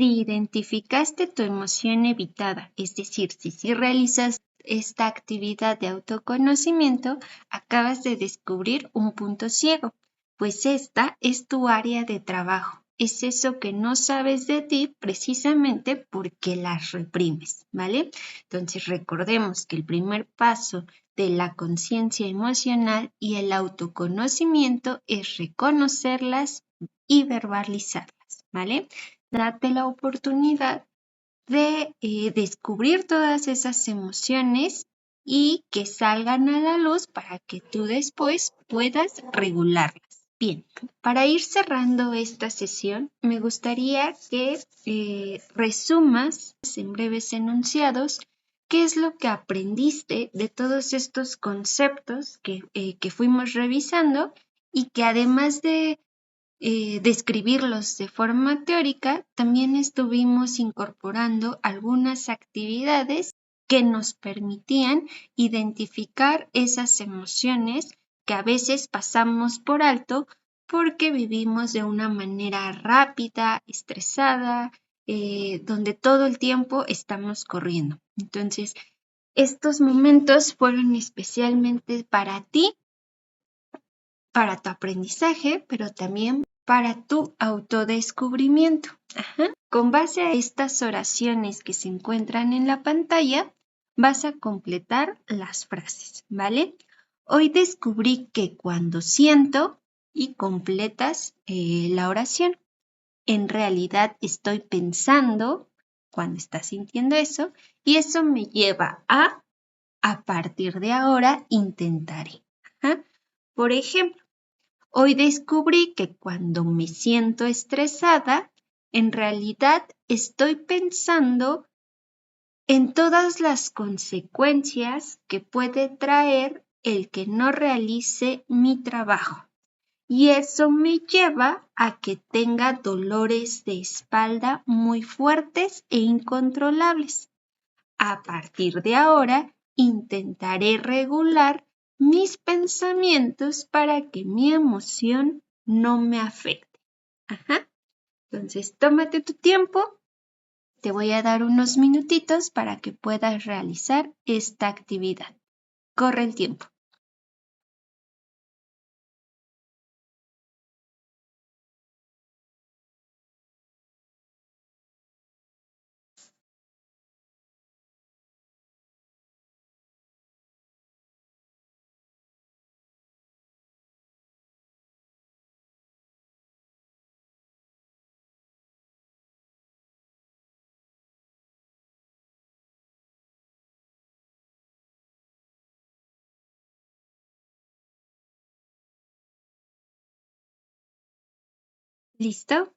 Si identificaste tu emoción evitada, es decir, si realizas esta actividad de autoconocimiento, acabas de descubrir un punto ciego, pues esta es tu área de trabajo. Es eso que no sabes de ti precisamente porque las reprimes, ¿vale? Entonces recordemos que el primer paso de la conciencia emocional y el autoconocimiento es reconocerlas y verbalizarlas, ¿vale? Date la oportunidad de descubrir todas esas emociones y que salgan a la luz para que tú después puedas regularlas. Bien, para ir cerrando esta sesión, me gustaría que resumas en breves enunciados qué es lo que aprendiste de todos estos conceptos que fuimos revisando y que además de describirlos de forma teórica, también estuvimos incorporando algunas actividades que nos permitían identificar esas emociones que a veces pasamos por alto porque vivimos de una manera rápida, estresada, donde todo el tiempo estamos corriendo. Entonces, estos momentos fueron especialmente para ti, para tu aprendizaje, pero también para tu autodescubrimiento. Con base a estas oraciones que se encuentran en la pantalla, vas a completar las frases, ¿vale? Hoy descubrí que cuando siento y completas la oración. en realidad estoy pensando cuando estás sintiendo eso, y eso me lleva a partir de ahora intentaré. Ajá. Por ejemplo, hoy descubrí que cuando me siento estresada, en realidad estoy pensando en todas las consecuencias que puede traer el que no realice mi trabajo. Y eso me lleva a que tenga dolores de espalda muy fuertes e incontrolables. A partir de ahora, intentaré regular mis pensamientos para que mi emoción no me afecte. Ajá. Entonces, tómate tu tiempo. Te voy a dar unos minutitos para que puedas realizar esta actividad. Corre el tiempo. ¿Listo?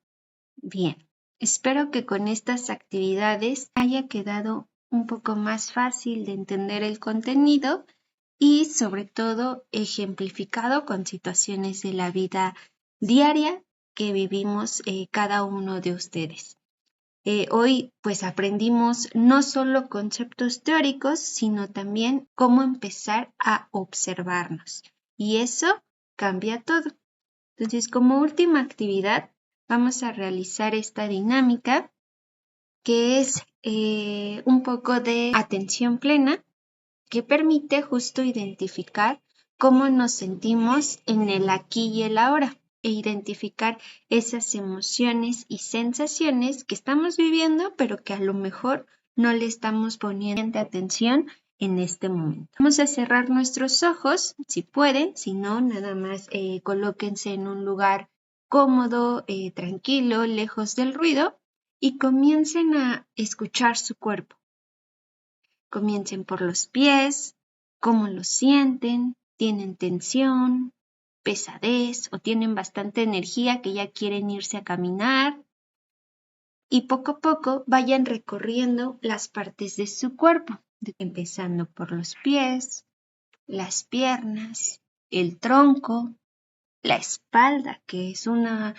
Bien. Espero que con estas actividades haya quedado un poco más fácil de entender el contenido y sobre todo ejemplificado con situaciones de la vida diaria que vivimos cada uno de ustedes. Hoy pues aprendimos no solo conceptos teóricos, sino también cómo empezar a observarnos. Y eso cambia todo. Entonces, como última actividad, vamos a realizar esta dinámica que es un poco de atención plena que permite justo identificar cómo nos sentimos en el aquí y el ahora e identificar esas emociones y sensaciones que estamos viviendo, pero que a lo mejor no le estamos poniendo atención en este momento. Vamos a cerrar nuestros ojos, si pueden, si no, nada más colóquense en un lugar cómodo, tranquilo, lejos del ruido y comiencen a escuchar su cuerpo. Comiencen por los pies, cómo los sienten, tienen tensión, pesadez o tienen bastante energía que ya quieren irse a caminar. Y poco a poco vayan recorriendo las partes de su cuerpo, empezando por los pies, las piernas, el tronco, la espalda, que es una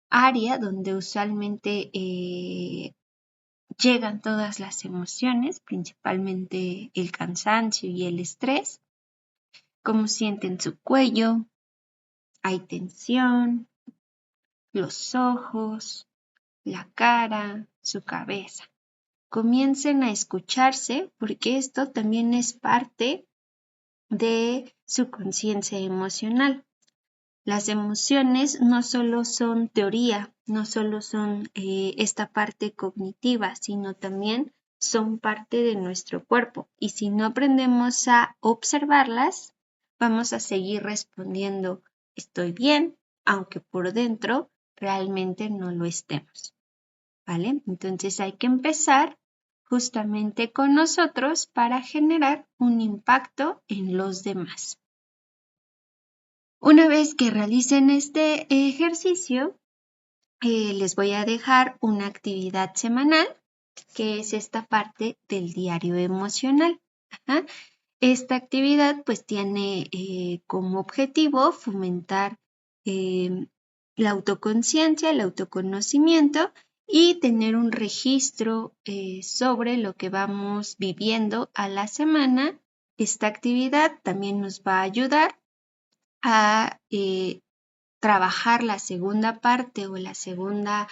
área donde usualmente llegan todas las emociones, principalmente el cansancio y el estrés. Cómo sienten su cuello, hay tensión, los ojos, la cara, su cabeza. Comiencen a escucharse porque esto también es parte de su conciencia emocional. Las emociones no solo son teoría, no solo son esta parte cognitiva, sino también son parte de nuestro cuerpo. Y si no aprendemos a observarlas, vamos a seguir respondiendo estoy bien, aunque por dentro realmente no lo estemos. ¿Vale? Entonces hay que empezar justamente con nosotros para generar un impacto en los demás. Una vez que realicen este ejercicio, les voy a dejar una actividad semanal, que es esta parte del diario emocional. Ajá. Esta actividad pues tiene como objetivo fomentar la autoconciencia, el autoconocimiento y tener un registro sobre lo que vamos viviendo a la semana. Esta actividad también nos va a ayudar a trabajar la segunda parte o la segunda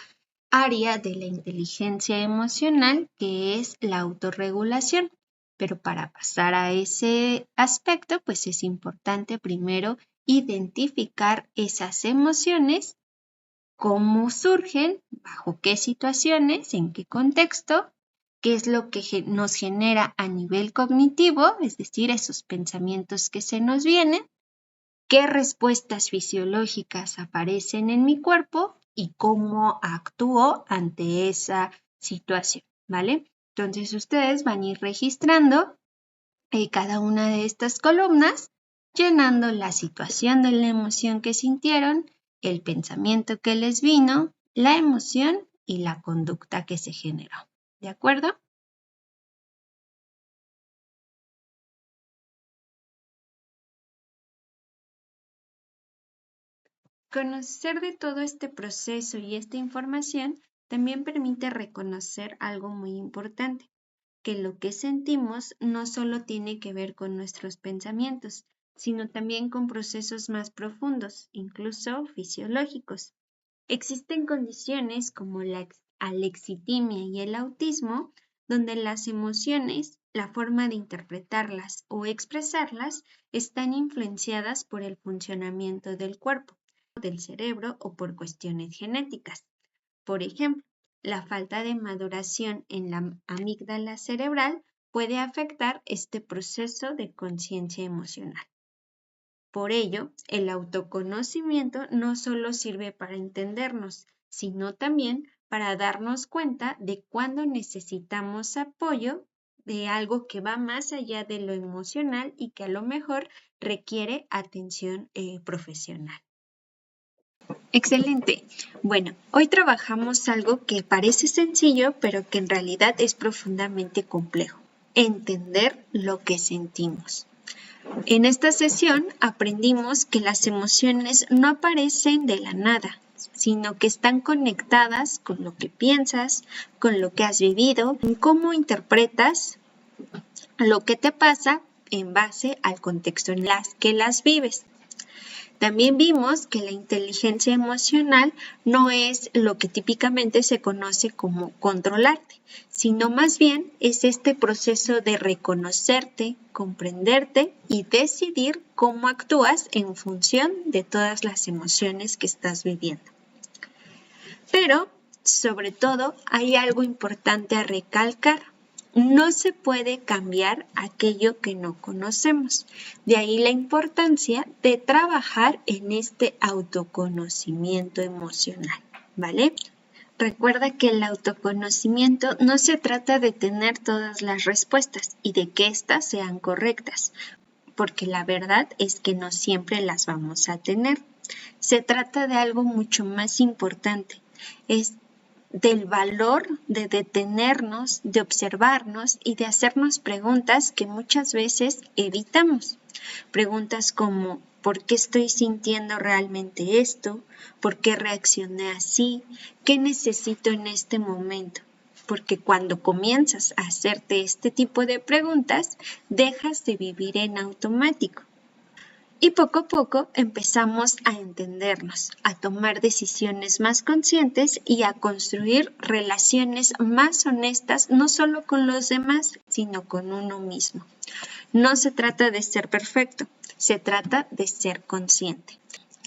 área de la inteligencia emocional, que es la autorregulación. Pero para pasar a ese aspecto, pues es importante primero identificar esas emociones, cómo surgen, bajo qué situaciones, en qué contexto, qué es lo que nos genera a nivel cognitivo, es decir, esos pensamientos que se nos vienen, qué respuestas fisiológicas aparecen en mi cuerpo y cómo actúo ante esa situación, ¿vale? Entonces ustedes van a ir registrando cada una de estas columnas, llenando la situación de la emoción que sintieron, el pensamiento que les vino, la emoción y la conducta que se generó. ¿De acuerdo? Conocer de todo este proceso y esta información también permite reconocer algo muy importante, que lo que sentimos no solo tiene que ver con nuestros pensamientos, sino también con procesos más profundos, incluso fisiológicos. Existen condiciones como la alexitimia y el autismo, donde las emociones, la forma de interpretarlas o expresarlas, están influenciadas por el funcionamiento del cuerpo, del cerebro o por cuestiones genéticas. Por ejemplo, la falta de maduración en la amígdala cerebral puede afectar este proceso de conciencia emocional. Por ello, el autoconocimiento no solo sirve para entendernos, sino también para darnos cuenta de cuándo necesitamos apoyo de algo que va más allá de lo emocional y que a lo mejor requiere atención profesional. Excelente. Bueno, hoy trabajamos algo que parece sencillo, pero que en realidad es profundamente complejo. Entender lo que sentimos. En esta sesión aprendimos que las emociones no aparecen de la nada, sino que están conectadas con lo que piensas, con lo que has vivido, con cómo interpretas lo que te pasa en base al contexto en el que las vives. También vimos que la inteligencia emocional no es lo que típicamente se conoce como controlarte, sino más bien es este proceso de reconocerte, comprenderte y decidir cómo actúas en función de todas las emociones que estás viviendo. Pero, sobre todo, hay algo importante a recalcar. No se puede cambiar aquello que no conocemos. De ahí la importancia de trabajar en este autoconocimiento emocional, ¿vale? Recuerda que el autoconocimiento no se trata de tener todas las respuestas y de que éstas sean correctas, porque la verdad es que no siempre las vamos a tener. Se trata de algo mucho más importante. Es del valor de detenernos, de observarnos y de hacernos preguntas que muchas veces evitamos. Preguntas como ¿por qué estoy sintiendo realmente esto? ¿Por qué reaccioné así? ¿Qué necesito en este momento? Porque cuando comienzas a hacerte este tipo de preguntas, dejas de vivir en automático. Y poco a poco empezamos a entendernos, a tomar decisiones más conscientes y a construir relaciones más honestas, no solo con los demás, sino con uno mismo. No se trata de ser perfecto, se trata de ser consciente.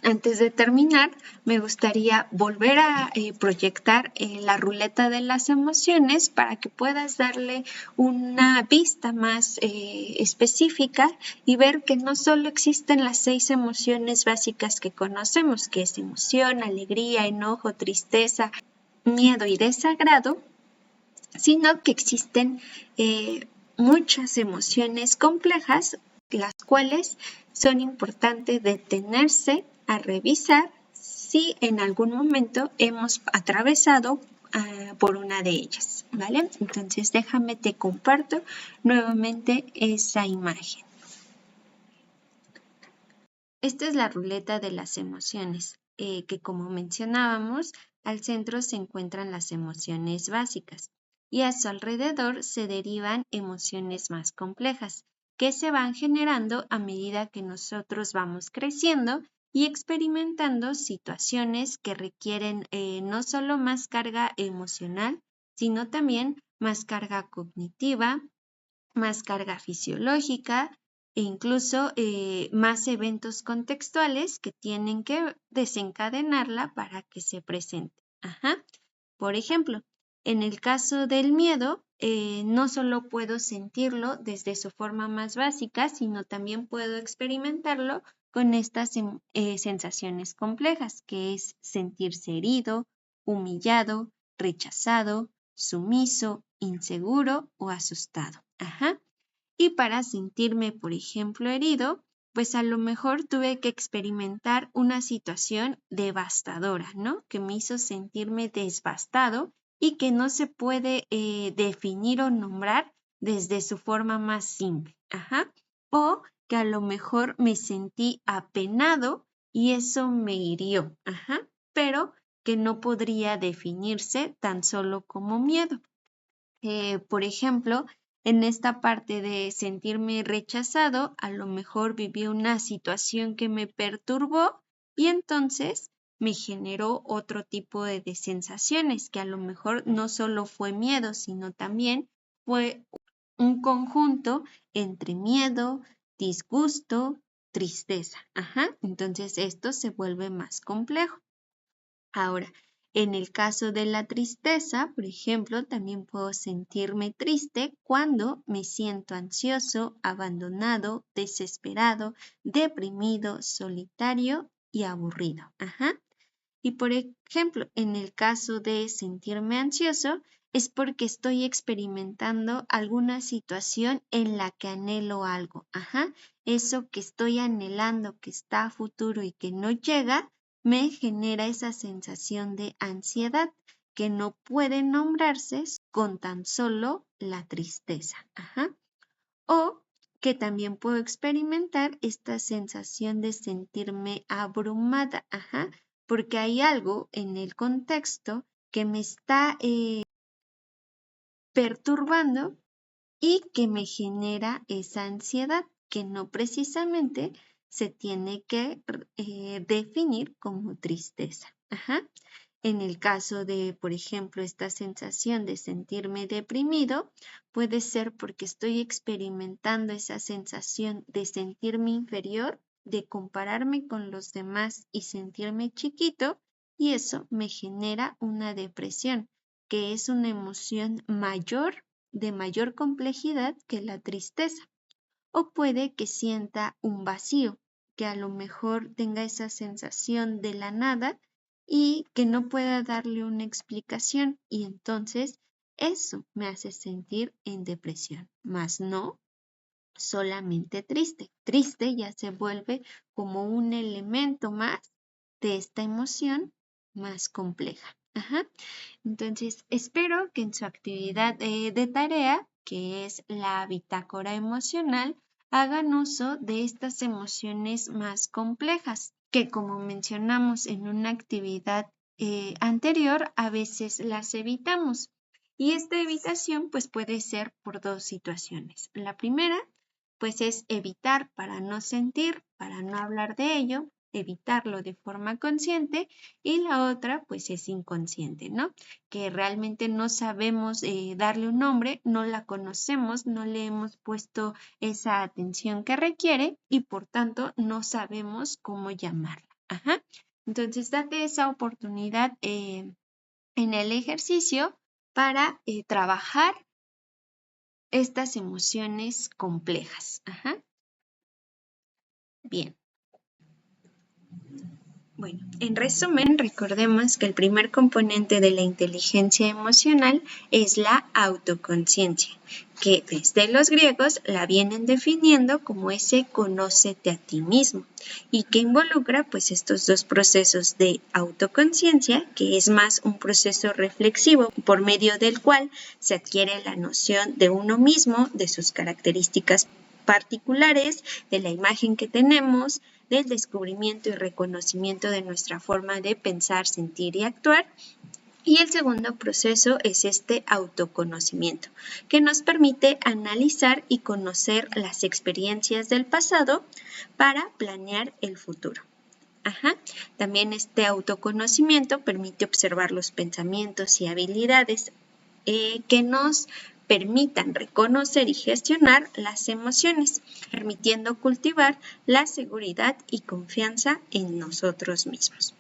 Antes de terminar, me gustaría volver a proyectar la ruleta de las emociones para que puedas darle una vista más específica y ver que no solo existen las 6 emociones básicas que conocemos, que es emoción, alegría, enojo, tristeza, miedo y desagrado, sino que existen muchas emociones complejas, las cuales son importantes detenerse a revisar si en algún momento hemos atravesado por una de ellas, ¿vale? Entonces déjame te comparto nuevamente esa imagen. Esta es la ruleta de las emociones, que como mencionábamos, al centro se encuentran las emociones básicas y a su alrededor se derivan emociones más complejas, que se van generando a medida que nosotros vamos creciendo y experimentando situaciones que requieren no solo más carga emocional, sino también más carga cognitiva, más carga fisiológica e incluso más eventos contextuales que tienen que desencadenarla para que se presente. Por ejemplo, en el caso del miedo, no solo puedo sentirlo desde su forma más básica, sino también puedo experimentarlo con estas sensaciones complejas, que es sentirse herido, humillado, rechazado, sumiso, inseguro o asustado. Ajá. Y para sentirme, por ejemplo, herido, pues a lo mejor tuve que experimentar una situación devastadora, ¿no? Que me hizo sentirme devastado y que no se puede definir o nombrar desde su forma más simple. Ajá. O que a lo mejor me sentí apenado y eso me hirió. Ajá. Pero que no podría definirse tan solo como miedo. Por ejemplo, en esta parte de sentirme rechazado, a lo mejor viví una situación que me perturbó y entonces me generó otro tipo de sensaciones, que a lo mejor no solo fue miedo, sino también fue un conjunto entre miedo, disgusto, tristeza. Ajá, entonces esto se vuelve más complejo. Ahora, en el caso de la tristeza, por ejemplo, también puedo sentirme triste cuando me siento ansioso, abandonado, desesperado, deprimido, solitario y aburrido. Ajá. Y por ejemplo, en el caso de sentirme ansioso, es porque estoy experimentando alguna situación en la que anhelo algo. Ajá. Eso que estoy anhelando, que está a futuro y que no llega, me genera esa sensación de ansiedad que no puede nombrarse con tan solo la tristeza. Ajá. O que también puedo experimentar esta sensación de sentirme abrumada, ajá, porque hay algo en el contexto que me está perturbando y que me genera esa ansiedad que no precisamente se tiene que definir como tristeza. Ajá. En el caso de, por ejemplo, esta sensación de sentirme deprimido, puede ser porque estoy experimentando esa sensación de sentirme inferior, de compararme con los demás y sentirme chiquito, y eso me genera una depresión, que es una emoción mayor, de mayor complejidad que la tristeza. O puede que sienta un vacío, que a lo mejor tenga esa sensación de la nada y que no pueda darle una explicación, y entonces eso me hace sentir en depresión, más no solamente triste. Triste ya se vuelve como un elemento más de esta emoción más compleja. Ajá. Entonces, espero que en su actividad de tarea, que es la bitácora emocional, hagan uso de estas emociones más complejas, que como mencionamos en una actividad anterior, a veces las evitamos. Y esta evitación pues puede ser por dos situaciones. La primera pues es evitar para no sentir, para no hablar de ello, evitarlo de forma consciente, y la otra pues es inconsciente, ¿no? Que realmente no sabemos darle un nombre, no la conocemos, no le hemos puesto esa atención que requiere y por tanto no sabemos cómo llamarla. Ajá. Entonces date esa oportunidad en el ejercicio para trabajar estas emociones complejas. Ajá. Bien. Bueno, en resumen, recordemos que el primer componente de la inteligencia emocional es la autoconciencia, que desde los griegos la vienen definiendo como ese conócete a ti mismo, y que involucra pues estos dos procesos de autoconciencia, que es más un proceso reflexivo por medio del cual se adquiere la noción de uno mismo, de sus características particulares, de la imagen que tenemos, del descubrimiento y reconocimiento de nuestra forma de pensar, sentir y actuar. Y el segundo proceso es este autoconocimiento, que nos permite analizar y conocer las experiencias del pasado para planear el futuro. Ajá. También este autoconocimiento permite observar los pensamientos y habilidades que nos permitan reconocer y gestionar las emociones, permitiendo cultivar la seguridad y confianza en nosotros mismos.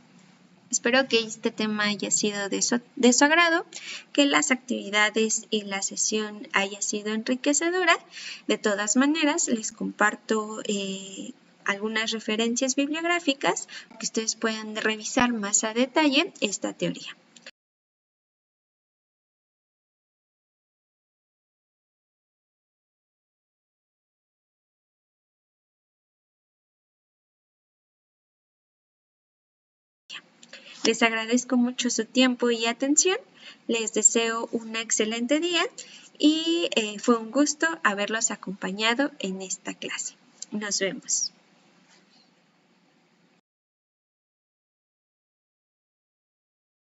Espero que este tema haya sido de su agrado, que las actividades y la sesión haya sido enriquecedora. De todas maneras, les comparto algunas referencias bibliográficas que ustedes puedan revisar más a detalle esta teoría. Les agradezco mucho su tiempo y atención. Les deseo un excelente día y fue un gusto haberlos acompañado en esta clase. Nos vemos.